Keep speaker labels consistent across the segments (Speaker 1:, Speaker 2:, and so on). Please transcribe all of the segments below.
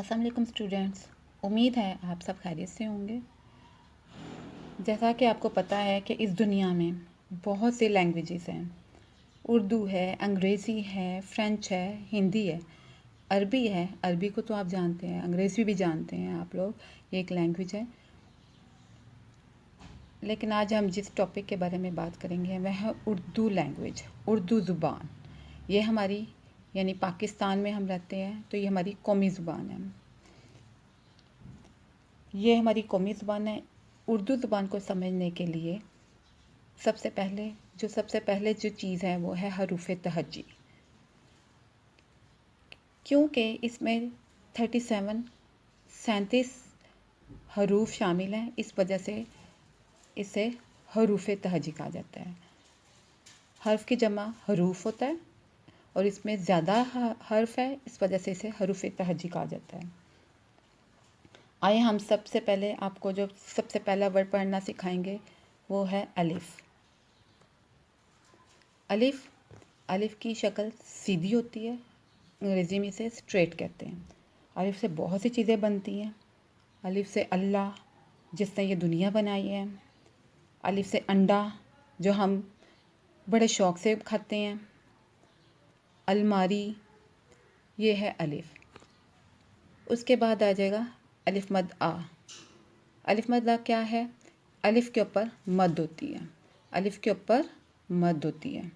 Speaker 1: अस्सलाम वालेकुम स्टूडेंट्स। उम्मीद है आप सब खैरियत से होंगे। जैसा कि आपको पता है कि इस दुनिया में बहुत सी लैंग्वेजेस हैं। उर्दू है, अंग्रेज़ी है, फ़्रेंच है, हिंदी है, अरबी है। अरबी को तो आप जानते हैं, अंग्रेज़ी भी जानते हैं आप लोग, ये एक लैंग्वेज है। लेकिन आज हम जिस टॉपिक के बारे में बात करेंगे वह है उर्दू लैंग्वेज, उर्दू ज़ुबान। ये हमारी यानी पाकिस्तान में हम रहते हैं तो ये हमारी कौमी ज़ुबान है। ये हमारी कौमी ज़ुबान है। उर्दू ज़ुबान को समझने के लिए सबसे पहले जो चीज़ है वो है हरूफ़ तहज्जी। क्योंकि इसमें 37 हरूफ शामिल हैं, इस वजह से इसे हरूफ़ तहज्जी कहा जाता है। हर्फ की जमा हरूफ होता है और इसमें ज़्यादा हर्फ है, इस वजह से इसे हरूफ़ तहज्जी कहा जाता है। आइए हम सबसे पहले आपको जो सबसे पहला वर्ड पढ़ना सिखाएंगे वो है अलिफ़। अलिफ़ अलिफ़ की शक्ल सीधी होती है, अंग्रेज़ी में इसे स्ट्रेट कहते हैं। अलिफ़ से बहुत सी चीज़ें बनती हैं। अलिफ़ से अल्लाह, जिसने ये दुनिया बनाई है। अलिफ़ से अंडा, जो हम बड़े शौक़ से खाते हैं। अलमारी, ये है अलिफ़। उसके बाद आ जाएगा अलिफ़ मद आ। अलिफ़ मद आ क्या है? अलिफ़ के ऊपर मद होती है, अलिफ़ के ऊपर मद होती है।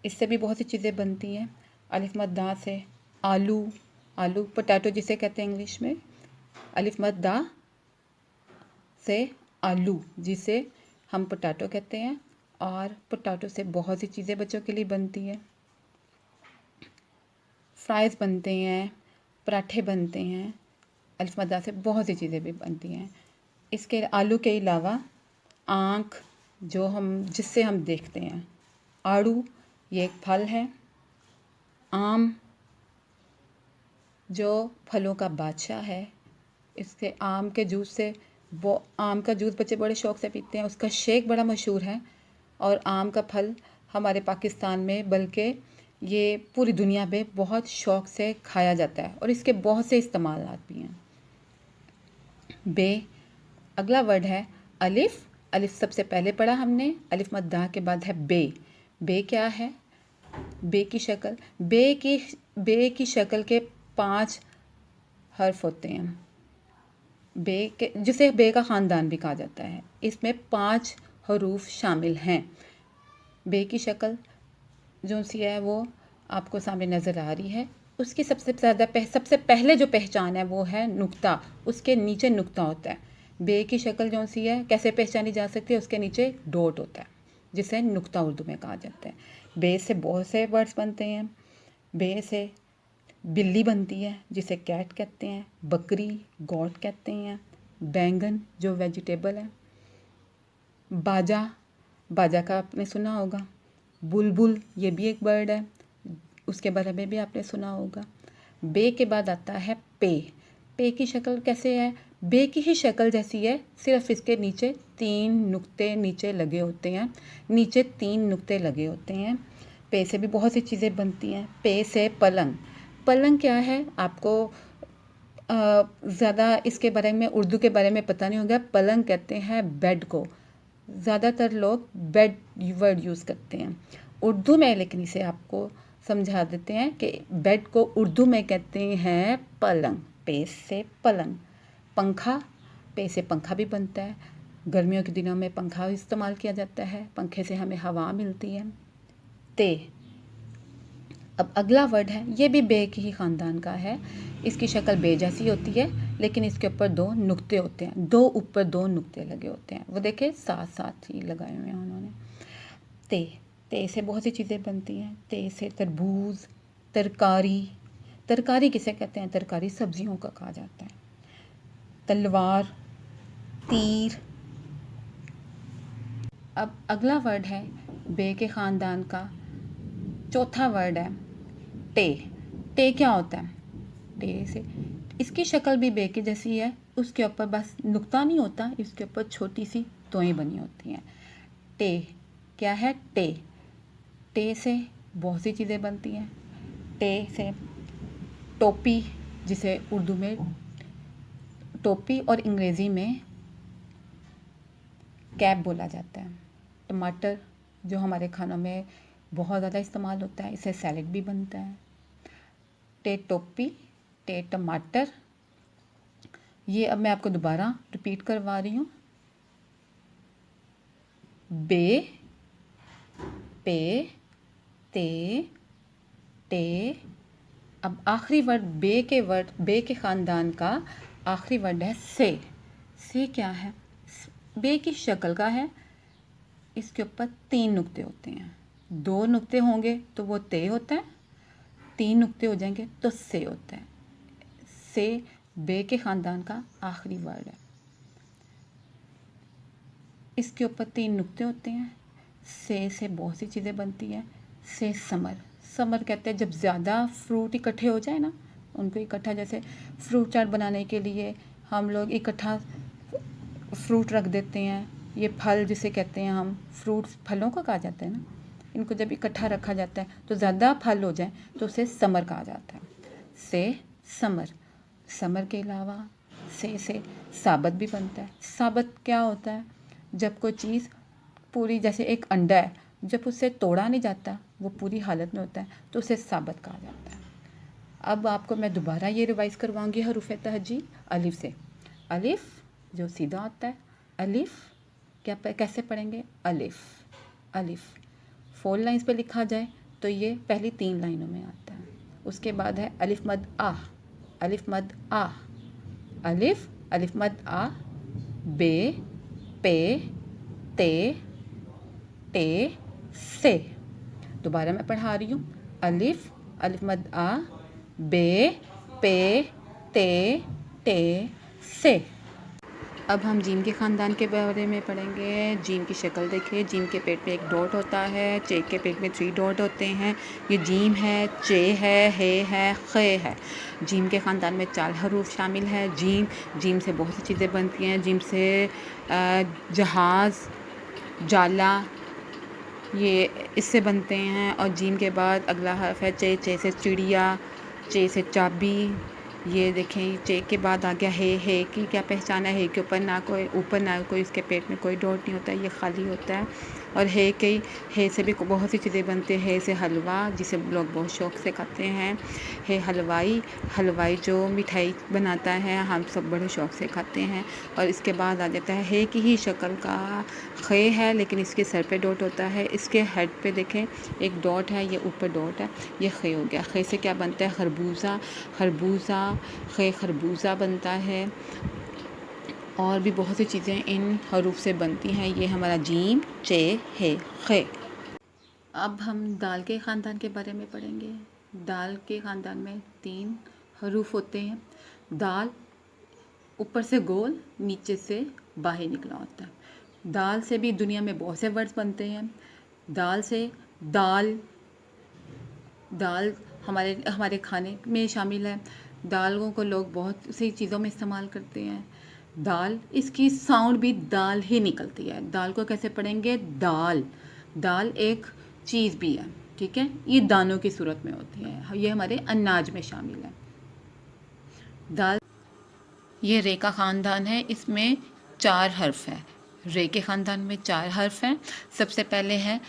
Speaker 1: इससे भी बहुत सी चीज़ें बनती हैं। अलिफ़ मद दा से आलू, आलू पोटैटो जिसे कहते हैं इंग्लिश में। अलिफ़ मद दा से आलू, जिसे हम पोटैटो कहते हैं, और पोटैटो से बहुत सी चीज़ें बच्चों के लिए बनती हैं। फ्राइज़ बनते हैं, पराठे बनते हैं। अलिफ़ मद दा से बहुत सी चीज़ें भी बनती हैं। इसके आलू के अलावा आँख, जिससे हम देखते हैं। आड़ू, ये एक फल है। आम, जो फलों का बादशाह है। इसके आम के जूस से आम का जूस बच्चे बड़े शौक़ से पीते हैं, उसका शेक बड़ा मशहूर है। और आम का फल हमारे पाकिस्तान में, बल्कि ये पूरी दुनिया में बहुत शौक़ से खाया जाता है और इसके बहुत से इस्तेमालात भी हैं। बे, अगला वर्ड है अलिफ़। अलिफ़ सबसे पहले पढ़ा हमने, अलिफ़ मद दा के बाद है बे। बे क्या है? बे की शक्ल, बे की शक्ल के 5 हर्फ होते हैं। जिसे बे का ख़ानदान भी कहा जाता है। इसमें 5 हरूफ शामिल हैं। बे की शक्ल जो सी है वो आपको सामने नज़र आ रही है। उसकी सबसे पहले जो पहचान है वो है नुक्ता, उसके नीचे नुक्ता होता है। बे की शक्ल जो सी है कैसे पहचानी जा सकती है? उसके नीचे डॉट होता है, जिसे नुक्ता उर्दू में कहा जाता है। बे से बहुत से वर्ड्स बनते हैं। बे से बिल्ली बनती है, जिसे कैट कहते हैं। बकरी, गॉट कहते हैं। बैंगन, जो वेजिटेबल है। बाजा, बाजा का आपने सुना होगा। बुलबुल, ये भी एक बर्ड है, उसके बारे में भी आपने सुना होगा। बे के बाद आता है पे। पे की शक्ल कैसे है? बे की ही शक्ल जैसी है, सिर्फ इसके नीचे 3 नुक्ते नीचे लगे होते हैं। नीचे 3 नुक्ते लगे होते हैं। पे से भी बहुत सी चीज़ें बनती हैं। पे से पलंग। पलंग क्या है? आपको ज़्यादा इसके बारे में, उर्दू के बारे में पता नहीं होगा। पलंग कहते हैं बेड को, ज़्यादातर लोग बेड वर्ड यूज़ करते हैं उर्दू में, लेकिन इसे आपको समझा देते हैं कि बेड को उर्दू में कहते हैं पलंग। पे से पलंग। पंखा, पे से पंखा भी बनता है। गर्मियों के दिनों में पंखा इस्तेमाल किया जाता है, पंखे से हमें हवा मिलती है। ते, अब अगला वर्ड है, ये भी बे की ही ख़ानदान का है। इसकी शक्ल बे जैसी होती है, लेकिन इसके ऊपर 2 नुक्ते होते हैं। 2 ऊपर 2 नुक्ते लगे होते हैं, वो देखे साथ साथ ही लगाए हुए हैं उन्होंने। ते, ते से बहुत सी चीज़ें बनती हैं। ते से तरबूज, तरकारी। तरकारी किसे कहते हैं? तरकारी सब्जियों का कहा जाता है। तलवार, तीर। अब अगला वर्ड है बे के ख़ानदान का चौथा वर्ड है टे। टे क्या होता है? टे से इसकी शक्ल भी बे की जैसी है, उसके ऊपर बस नुक्ता नहीं होता, इसके ऊपर छोटी सी तोएं बनी होती हैं। टे क्या है? टे, टे से बहुत सी चीज़ें बनती हैं। टे से टोपी, जिसे उर्दू में टोपी और अंग्रेज़ी में कैप बोला जाता है। टमाटर जो हमारे खानों में बहुत ज़्यादा इस्तेमाल होता है, इससे सैलेड भी बनता है। टे टोपी, टे टमाटर, ये अब मैं आपको दोबारा रिपीट करवा रही हूँ। बे, पे, ते, टे। अब आखिरी वर्ड बे के ख़ानदान का आखिरी वर्ड है से। से क्या है? बे की शक्ल का है, इसके ऊपर 3 नुक्ते होते हैं। 2 नुक्ते होंगे तो वो ते होता है, 3 नुक्ते हो जाएंगे तो से होता है। से बे के ख़ानदान का आखिरी वर्ड है। इसके ऊपर 3 नुक्ते होते हैं। से बहुत सी चीज़ें बनती हैं। से समर कहते हैं जब ज़्यादा फ्रूट इकट्ठे हो जाए ना, उनको इकट्ठा, जैसे फ्रूट चाट बनाने के लिए हम लोग इकट्ठा फ्रूट रख देते हैं। ये फल जिसे कहते हैं हम, फ्रूट्स फलों को कहा जाता है ना, इनको जब इकट्ठा रखा जाता है तो ज़्यादा फल हो जाए तो उसे समर कहा जाता है। से समर के अलावा से साबत भी बनता है। साबत क्या होता है? जब कोई चीज़ पूरी, जैसे एक अंडा है, जब उसे तोड़ा नहीं जाता, वो पूरी हालत में होता है तो उसे साबत कहा जाता है। अब आपको मैं दोबारा ये रिवाइज़ करवाऊंगी हरूफ तहजी अलिफ से। अलिफ जो सीधा होता है, अलिफ कैसे पढ़ेंगे? अलिफ 4 लाइन्स पे लिखा जाए तो ये पहली 3 लाइनों में आता है। उसके बाद है अलिफ मद आ, अलिफ मद आ, अलिफ मद आ, बे, पे, ते, टे, से। दोबारा मैं पढ़ा रही हूँ। अलिफ मद आ, बे, पे, ते, टे, से। अब हम जीम के ख़ानदान के बारे में पढ़ेंगे। जीम की शक्ल देखिए, जीम के पेट पे 1 डॉट होता है, चे के पेट में 3 डॉट होते हैं। ये जीम है, चे है, हे है, खे है। जीम के ख़ानदान में 4 हरूफ शामिल है। जीम से बहुत सी चीज़ें बनती हैं। जीम से जहाज़, जाला, ये इससे बनते हैं। और जीम के बाद अगला हर्फ है चे से चिड़िया, चे से चाबी। ये देखें, चे के बाद आ गया हे की क्या पहचान है? हे के ऊपर ना कोई इसके पेट में कोई डॉट नहीं होता है, ये खाली होता है। और हे से भी बहुत सी चीज़ें बनती हैं। हे से हलवा, जिसे लोग बहुत शौक़ से खाते हैं। हे हलवाई जो मिठाई बनाता है, हम सब बड़े शौक़ से खाते हैं। और इसके बाद आ जाता है हे की ही शक्ल का खे है, लेकिन इसके सर पे डॉट होता है। इसके हेड पे देखें 1 डॉट है, ये ऊपर डॉट है, ये खे हो गया। खे से क्या बनता है? खरबूजा बनता है। और भी बहुत सी चीज़ें इन हरूफ से बनती हैं। ये हमारा जीम, चे, हे, खे। अब हम दाल के ख़ानदान के बारे में पढ़ेंगे। दाल के ख़ानदान में 3 हरूफ होते हैं। दाल ऊपर से गोल, नीचे से बाहर निकला होता है। दाल से भी दुनिया में बहुत से वर्ड्स बनते हैं। दाल से दाल हमारे खाने में शामिल है। दालों को लोग बहुत सी चीज़ों में इस्तेमाल करते हैं। दाल, इसकी साउंड भी दाल ही निकलती है। दाल को कैसे पढ़ेंगे? दाल एक चीज़ भी है, ठीक है, ये दानों की सूरत में होती है, ये हमारे अनाज में शामिल है। दाल, ये रे का ख़ानदान है, इसमें 4 हर्फ है। रे के ख़ानदान में 4 हर्फ हैं। सबसे पहले है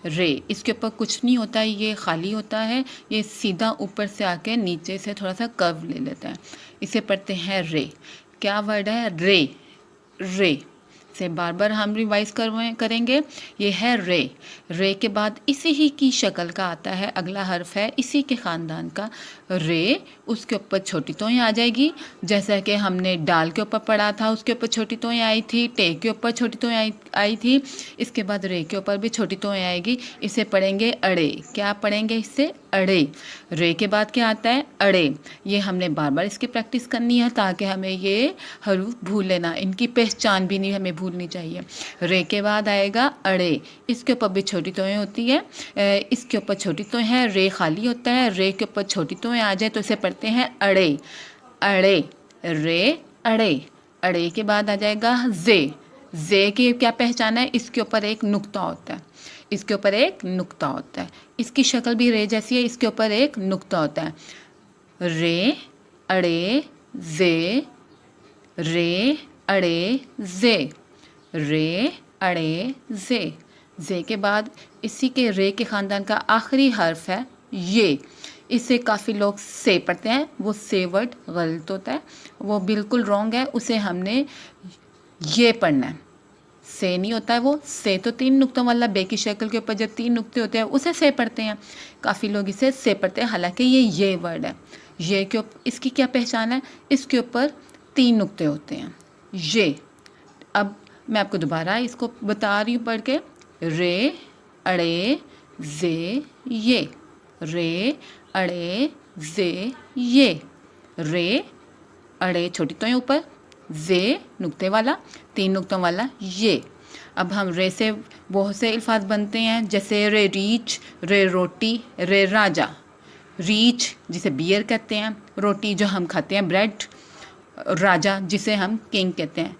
Speaker 1: रे, इसके ऊपर कुछ नहीं होता है, ये खाली होता है। ये सीधा ऊपर से आके नीचे से थोड़ा सा कर्व ले लेता है। इसे पढ़ते हैं रे। क्या वर्ड है? रे से बार बार हम रिवाइज करेंगे। ये है रे के बाद इसी ही की शक्ल का आता है अगला हर्फ है इसी के ख़ानदान का रे। उसके ऊपर छोटी तोय आ जाएगी, जैसा कि हमने डाल के ऊपर पढ़ा था, उसके ऊपर छोटी तोय आई थी। टे के ऊपर छोटी तोय आई थी। इसके बाद रे के ऊपर भी छोटी तोय आएगी। इसे पढ़ेंगे अड़े। क्या पढ़ेंगे इससे? अड़े। रे के बाद क्या आता है? अड़े। ये हमने बार बार इसकी प्रैक्टिस करनी है ताकि हमें ये हरूफ भूल लेना, इनकी पहचान भी नहीं हमें भूलनी चाहिए। रे के बाद आएगा अड़े, इसके ऊपर भी छोटी तोय होती है, इसके ऊपर छोटी तोय है, रे खाली होता है। रे के ऊपर छोटी तोय आ जाए तो इसे पढ़ते हैं अड़े। रे अड़े। अड़े के बाद आ जाएगा जे की क्या पहचान है? इसके ऊपर एक नुक्ता होता है, इसके ऊपर एक नुक्ता होता है। इसकी शक्ल भी रे जैसी है, इसके ऊपर एक नुक्ता होता है। रे अड़े जे, रे अड़े जे, रे अड़े जे के बाद इसी के रे के ख़ानदान का आखिरी हर्फ है ये। इसे काफ़ी लोग से पढ़ते हैं, वो से वर्ड गलत होता है, वो बिल्कुल रॉन्ग है। उसे हमने ये पढ़ना है, से नहीं होता है वो। से तो 3 नुक्तों वाला बे की शक्ल के ऊपर जब 3 नुक्ते होते हैं उसे से पढ़ते हैं। काफ़ी लोग इसे से पढ़ते हैं, हालांकि ये वर्ड है। ये के ऊपर इसकी क्या पहचान है, इसके ऊपर 3 नुक्ते होते हैं ये। अब मैं आपको दोबारा इसको बता रही हूँ पढ़ के, रे अड़े जे ये, रे अड़े जे ये, रे अड़े छोटी तो ऊपर, जे नुक्ते वाला 3 नुक्तों वाला ये। अब हम रे से बहुत से अल्फाज बनते हैं, जैसे रे रीच, रे रोटी, रे राजा। रीच जिसे बियर कहते हैं, रोटी जो हम खाते हैं ब्रेड, राजा जिसे हम किंग कहते हैं।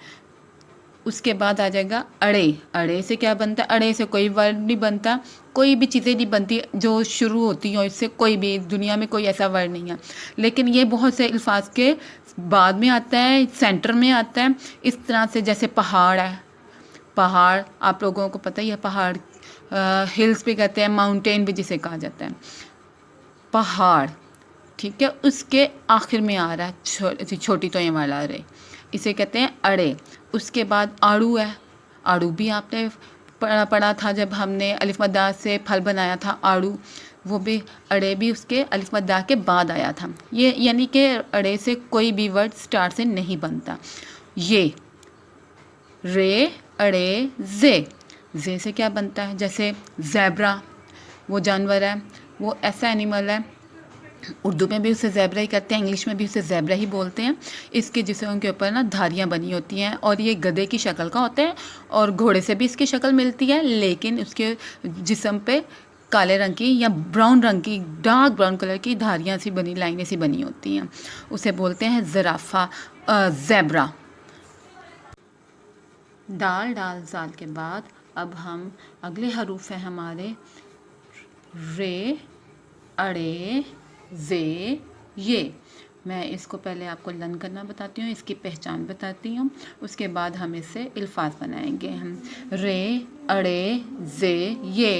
Speaker 1: उसके बाद आ जाएगा अड़े। अड़े से क्या बनता है, अड़े से कोई वर्ड नहीं बनता, कोई भी चीज़ें नहीं बनती जो शुरू होती हैं इससे, कोई भी दुनिया में कोई ऐसा वर्ड नहीं है। लेकिन ये बहुत से अल्फाज के बाद में आता है, सेंटर में आता है। इस तरह से जैसे पहाड़ है, पहाड़ आप लोगों को पता ही है, पहाड़ हिल्स भी कहते हैं, माउंटेन भी जिसे कहा जाता है, पहाड़, ठीक है। उसके आखिर में आ रहा है छोटी तो ये वाला रे, इसे कहते हैं अड़े। उसके बाद आड़ू है, आड़ू भी आपने पढ़ा था जब हमने अलिफ मद्दा से फल बनाया था आड़ू, वो भी अड़े भी उसके अलिफ मद्दा के बाद आया था। ये यानी कि अड़े से कोई भी वर्ड स्टार्ट से नहीं बनता। ये रे अड़े जे से क्या बनता है, जैसे ज़ेब्रा वो जानवर है, वो ऐसा एनिमल है, उर्दू में भी उसे ज़ेब्रा ही कहते हैं, इंग्लिश में भी उसे ज़ेब्रा ही बोलते हैं। इसके जिस्म के ऊपर ना धारियाँ बनी होती हैं और ये गधे की शक्ल का होता है, और घोड़े से भी इसकी शक्ल मिलती है, लेकिन उसके जिस्म पे काले रंग की या ब्राउन रंग की, डार्क ब्राउन कलर की धारियाँ सी बनी, लाइनें सी बनी होती हैं। उसे बोलते हैं ज़राफ़ा, ज़ेब्रा। दाल डाल जाल के बाद अब हम अगले हरूफ हैं हमारे रे अड़े जे ये। मैं इसको पहले आपको लर्न करना बताती हूँ, इसकी पहचान बताती हूँ, उसके बाद हम इससे अल्फाज बनाएंगे। हम रे अड़े जे ये।